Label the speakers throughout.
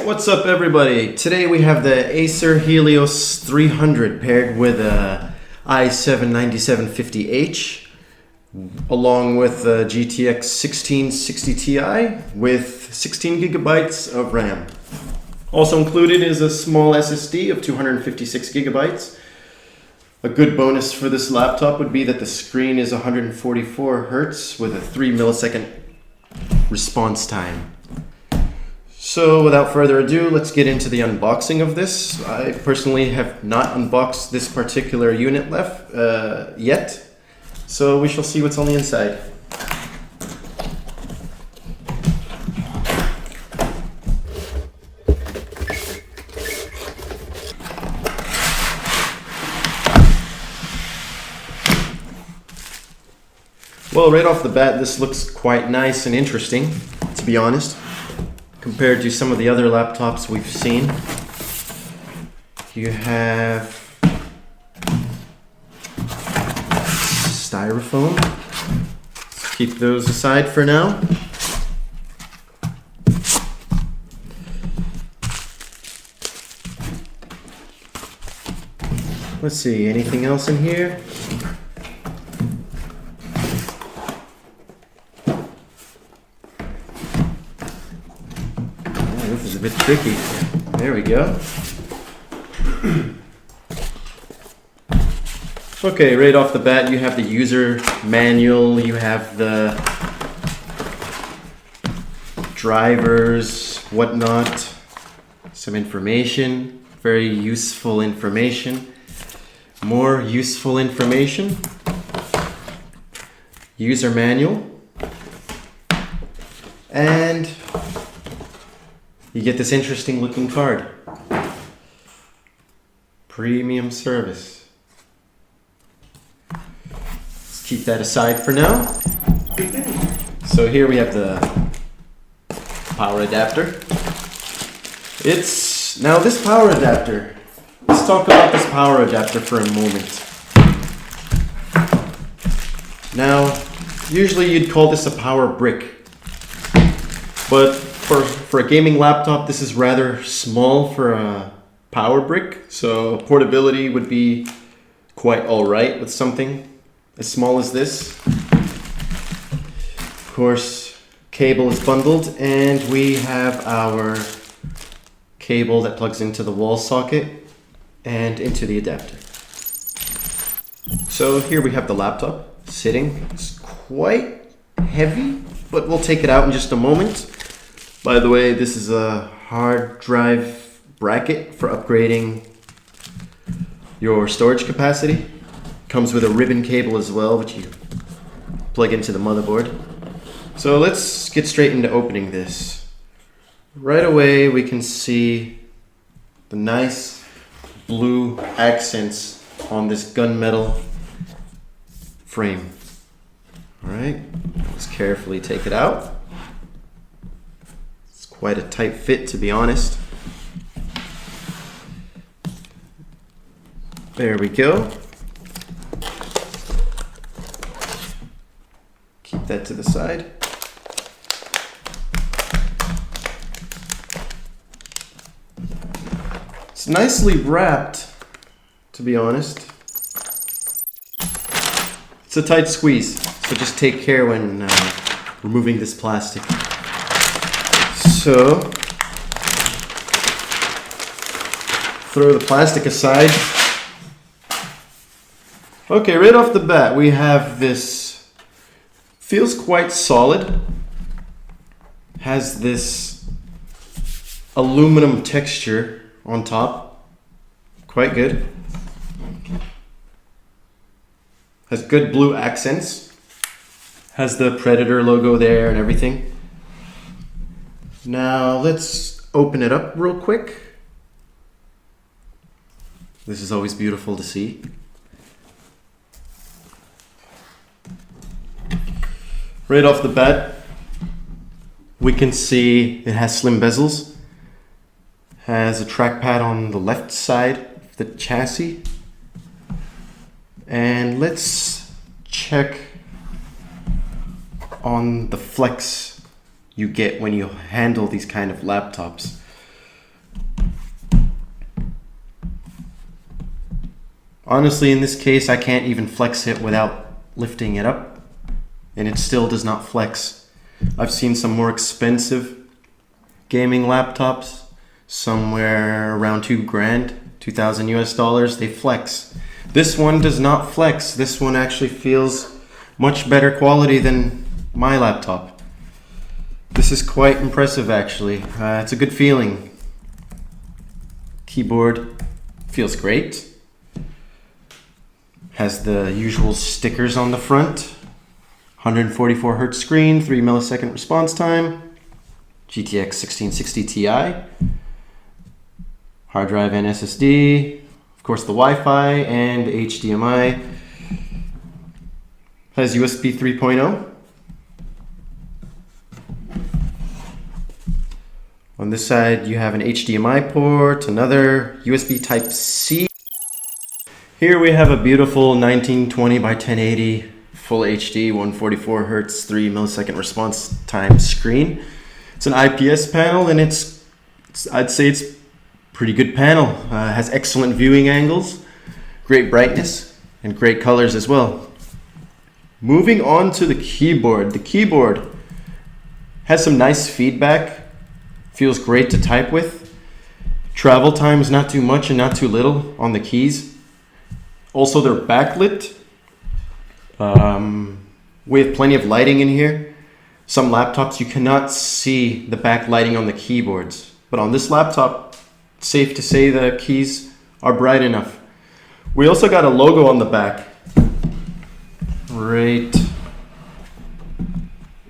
Speaker 1: What's up everybody? Today we have the Acer Helios 300 paired with a i7-9750H along with a GTX 1660 Ti with 16 gigabytes of RAM. Also included is a small SSD of 256 gigabytes. A good bonus for this laptop would be that the screen is 144 Hz with a 3 millisecond response time. So without further ado, let's get into the unboxing of this. I personally have not unboxed this particular unit yet, so we shall see what's on the inside. Well, right off the bat, this looks quite nice and interesting, to be honest, compared to some of the other laptops we've seen. You have styrofoam. Let's keep those aside for now. Let's see, anything else in here? This is a bit tricky. There we go. Okay, right off the bat you have the user manual, you have the drivers, whatnot, some information, very useful information, more useful information, user manual, and you get this interesting looking card. Premium service. Let's keep that aside for now. So here we have the power adapter. Now this power adapter, let's talk about this power adapter for a moment. Now, usually you'd call this a power brick, but for a gaming laptop, this is rather small for a power brick, so portability would be quite alright with something as small as this. Of course, cable is bundled, and we have our cable that plugs into the wall socket and into the adapter. So here we have the laptop sitting. It's quite heavy, but we'll take it out in just a moment. By the way, this is a hard drive bracket for upgrading your storage capacity. Comes with a ribbon cable as well, which you plug into the motherboard. So let's get straight into opening this. Right away we can see the nice blue accents on this gunmetal frame. Alright, let's carefully take it out. Quite a tight fit, to be honest. There we go. Keep that to the side. It's nicely wrapped, to be honest. It's a tight squeeze, so just take care when removing this plastic. So, throw the plastic aside. Okay, right off the bat, we have this, feels quite solid, has this aluminum texture on top, quite good. Has good blue accents, has the Predator logo there and everything. Now let's open it up real quick. This is always beautiful to see. Right off the bat, we can see it has slim bezels. Has a trackpad on the left side of the chassis. And let's check on the flex you get when you handle these kind of laptops. Honestly, in this case, I can't even flex it without lifting it up, and it still does not flex. I've seen some more expensive gaming laptops, somewhere around $2,000, 2,000 US dollars, they flex. This one does not flex. This one actually feels much better quality than my laptop. This is quite impressive actually. It's a good feeling. Keyboard feels great. Has the usual stickers on the front. 144 Hz screen, 3 millisecond response time. GTX 1660 Ti. Hard drive and SSD. Of course the Wi-Fi and HDMI. Has USB 3.0. On this side you have an HDMI port, another USB Type-C. Here we have a beautiful 1920 by 1080 Full HD 144 Hz 3 millisecond response time screen. It's an IPS panel and I'd say it's pretty good panel. Has excellent viewing angles, great brightness, and great colors as well. Moving on to the keyboard. The keyboard has some nice feedback. Feels great to type with. Travel time is not too much and not too little on the keys. Also, they're backlit. We have plenty of lighting in here. Some laptops you cannot see the backlighting on the keyboards, but on this laptop, it's safe to say the keys are bright enough. We also got a logo on the back, right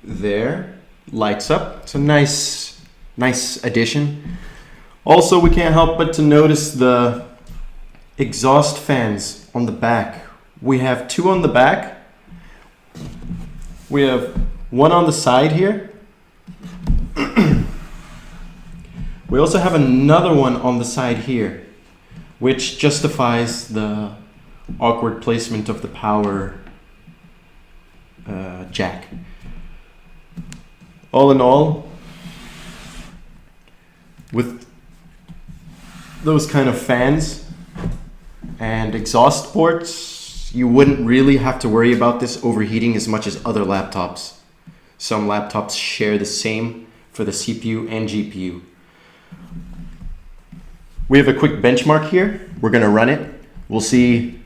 Speaker 1: there. Lights up. It's a nice addition. Also, we can't help but to notice the exhaust fans on the back. We have two on the back. We have one on the side here. We also have another one on the side here, which justifies the awkward placement of the power jack. All in all, with those kind of fans and exhaust ports, you wouldn't really have to worry about this overheating as much as other laptops. Some laptops share the same for the CPU and GPU. We have a quick benchmark here. We're going to run it. We'll see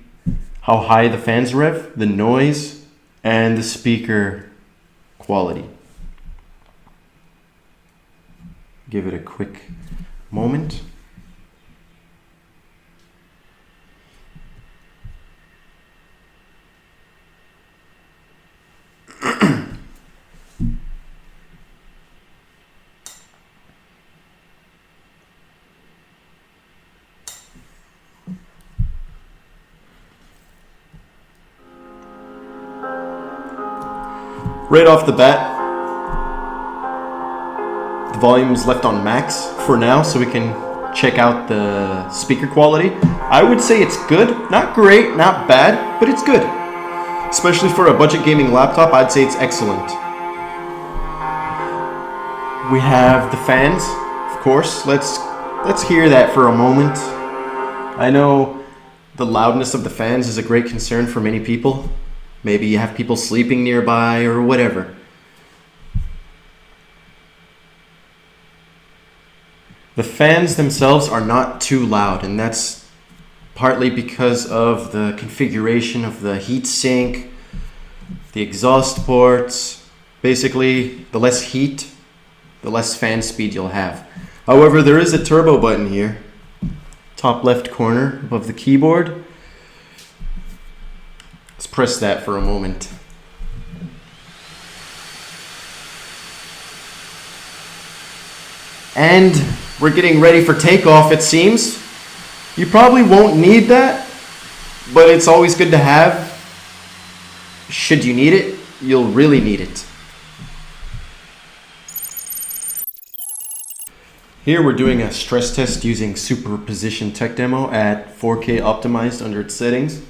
Speaker 1: how high the fans rev, the noise, and the speaker quality. Give it a quick moment. Right off the bat, the volume is left on max for now so we can check out the speaker quality. I would say it's good, not great, not bad, but it's good. Especially for a budget gaming laptop, I'd say it's excellent. We have the fans, of course. Let's hear that for a moment. I know the loudness of the fans is a great concern for many people. Maybe you have people sleeping nearby or whatever. The fans themselves are not too loud, and that's partly because of the configuration of the heatsink, the exhaust ports. Basically, the less heat, the less fan speed you'll have. However, there is a turbo button here, top left corner above the keyboard. Let's press that for a moment. And we're getting ready for takeoff, it seems. You probably won't need that, but it's always good to have. Should you need it, you'll really need it. Here we're doing a stress test using Superposition Tech Demo at 4K optimized under its settings.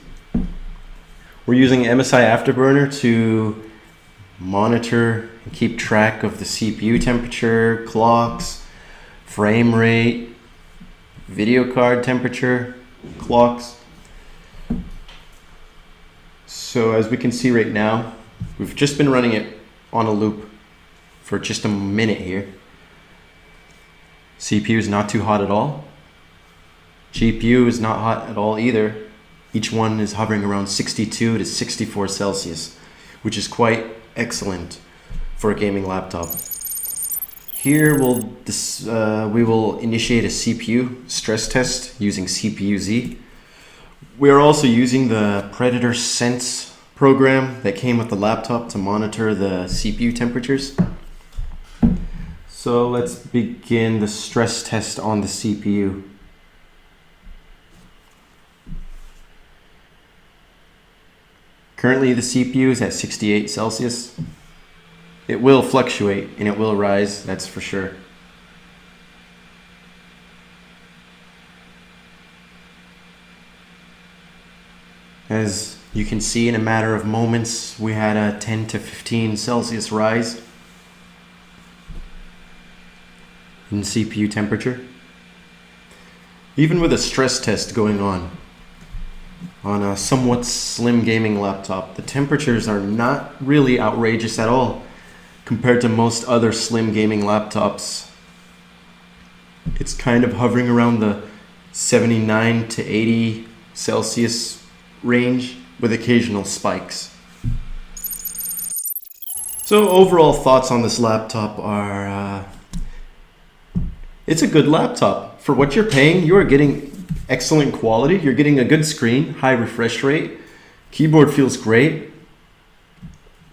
Speaker 1: We're using MSI Afterburner to monitor and keep track of the CPU temperature, clocks, frame rate, video card temperature, clocks. So as we can see right now, we've just been running it on a loop for just a minute here. CPU is not too hot at all. GPU is not hot at all either. Each one is hovering around 62 to 64 Celsius, which is quite excellent for a gaming laptop. Here we will initiate a CPU stress test using CPU-Z. We are also using the Predator Sense program that came with the laptop to monitor the CPU temperatures. So let's begin the stress test on the CPU. Currently the CPU is at 68 Celsius. It will fluctuate and it will rise, that's for sure. As you can see, in a matter of moments, we had a 10 to 15 Celsius rise in CPU temperature. Even with a stress test going on a somewhat slim gaming laptop, the temperatures are not really outrageous at all compared to most other slim gaming laptops. It's kind of hovering around the 79 to 80 Celsius range with occasional spikes. So overall thoughts on this laptop are, it's a good laptop. For what you're paying, you are getting excellent quality. You're getting a good screen, high refresh rate. Keyboard feels great.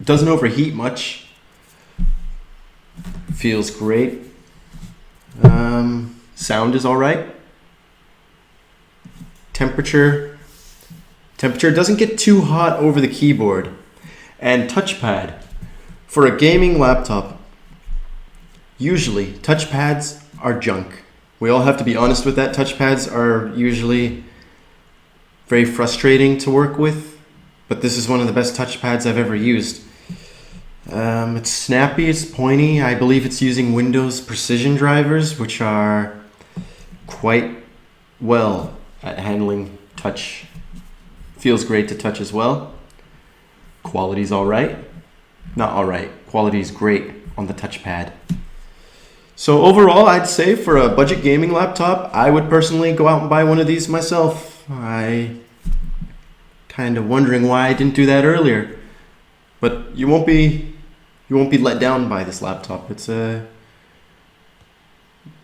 Speaker 1: Doesn't overheat much. Feels great. Sound is all right. Temperature doesn't get too hot over the keyboard. And touchpad. For a gaming laptop, usually touchpads are junk. We all have to be honest with that. Touchpads are usually very frustrating to work with, but this is one of the best touchpads I've ever used. It's snappy, it's pointy. I believe it's using Windows precision drivers, which are quite well at handling touch. Feels great to touch as well. Quality's all right. Not all right. Quality is great on the touchpad. So overall, I'd say for a budget gaming laptop, I would personally go out and buy one of these myself. I kind of wondering why I didn't do that earlier. But you won't be let down by this laptop. It's a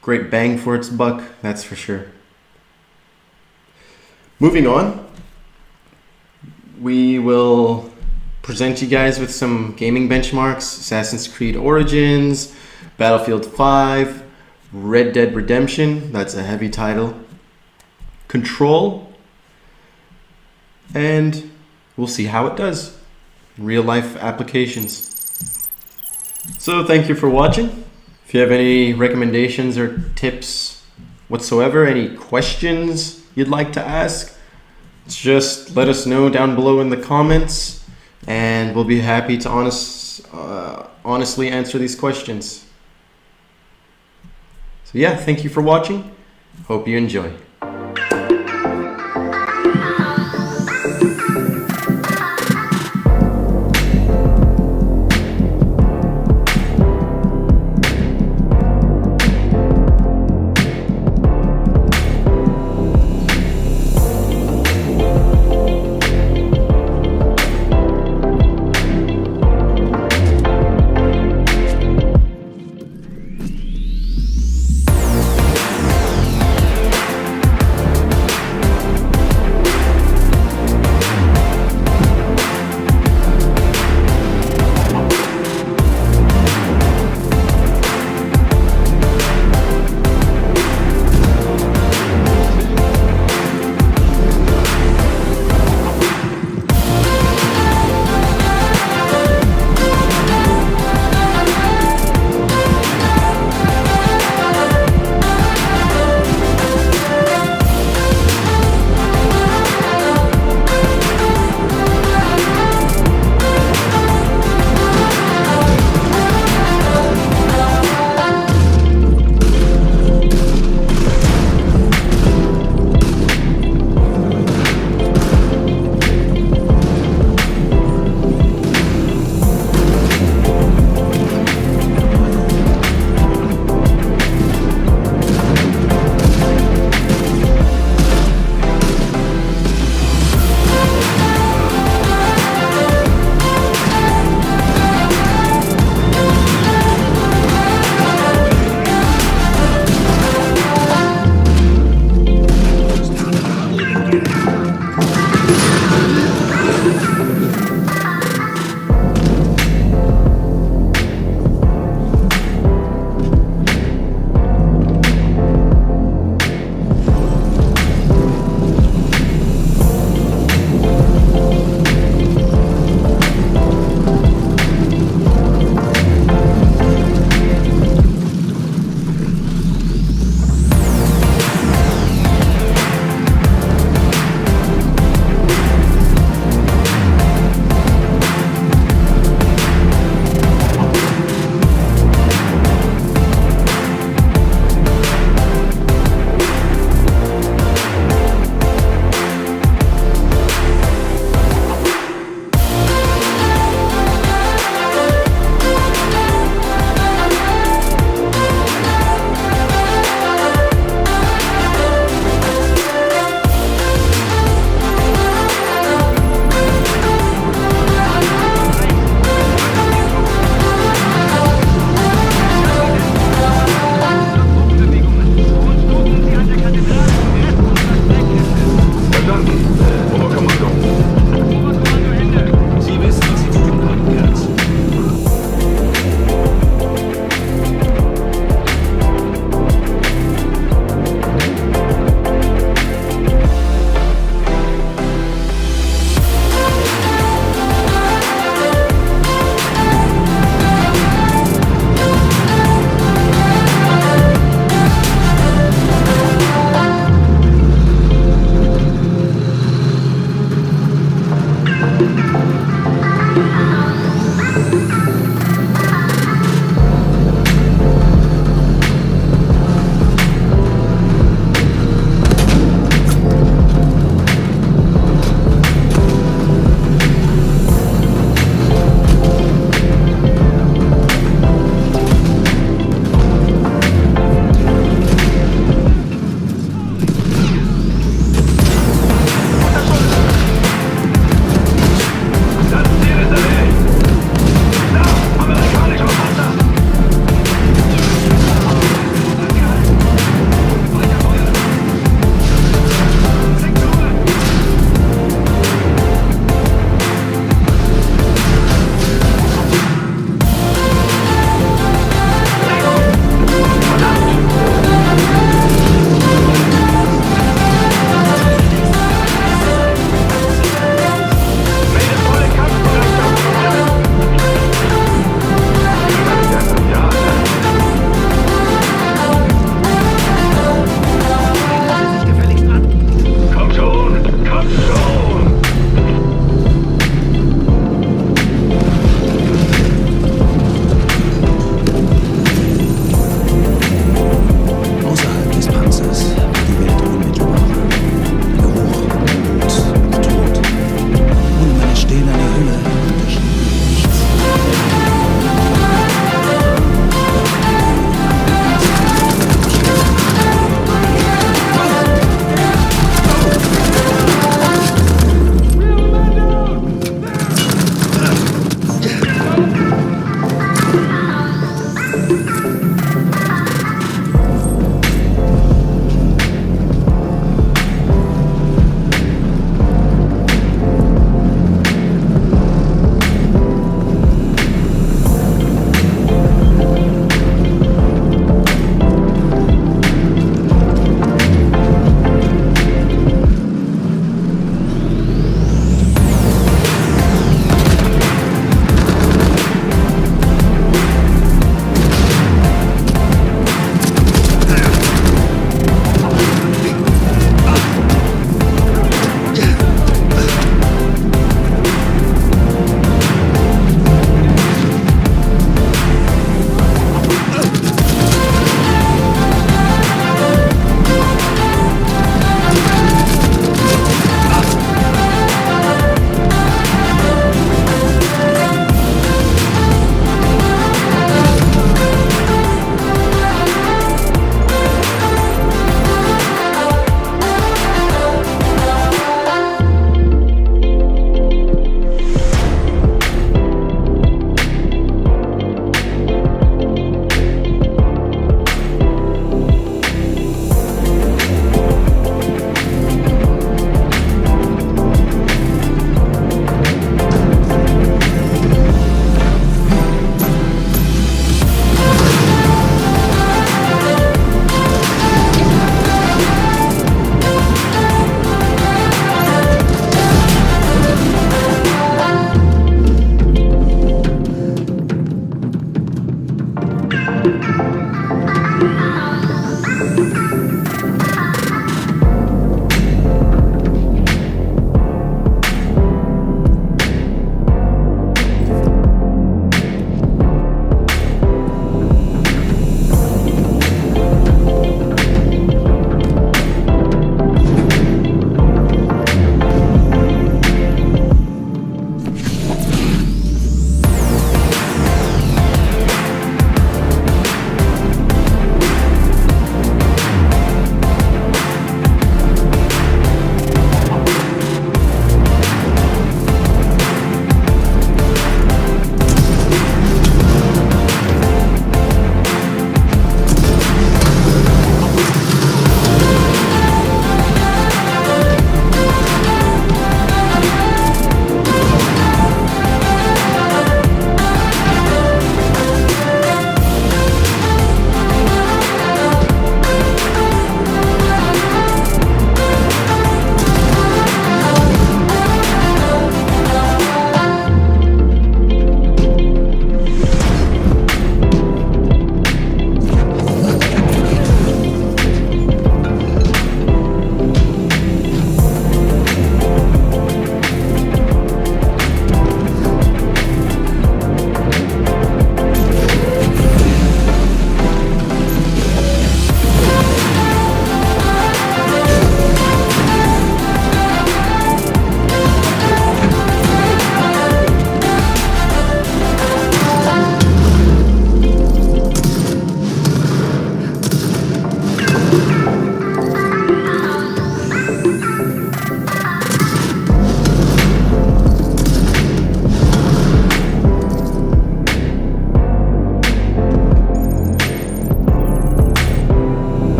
Speaker 1: great bang for its buck, that's for sure. Moving on, we will present you guys with some gaming benchmarks: Assassin's Creed Origins, Battlefield 5, Red Dead Redemption, that's a heavy title, Control, and we'll see how it does in real life applications. So thank you for watching. If you have any recommendations or tips whatsoever, any questions you'd like to ask, just let us know down below in the comments, and we'll be happy to honestly answer these questions. So yeah, thank you for watching. Hope you enjoy.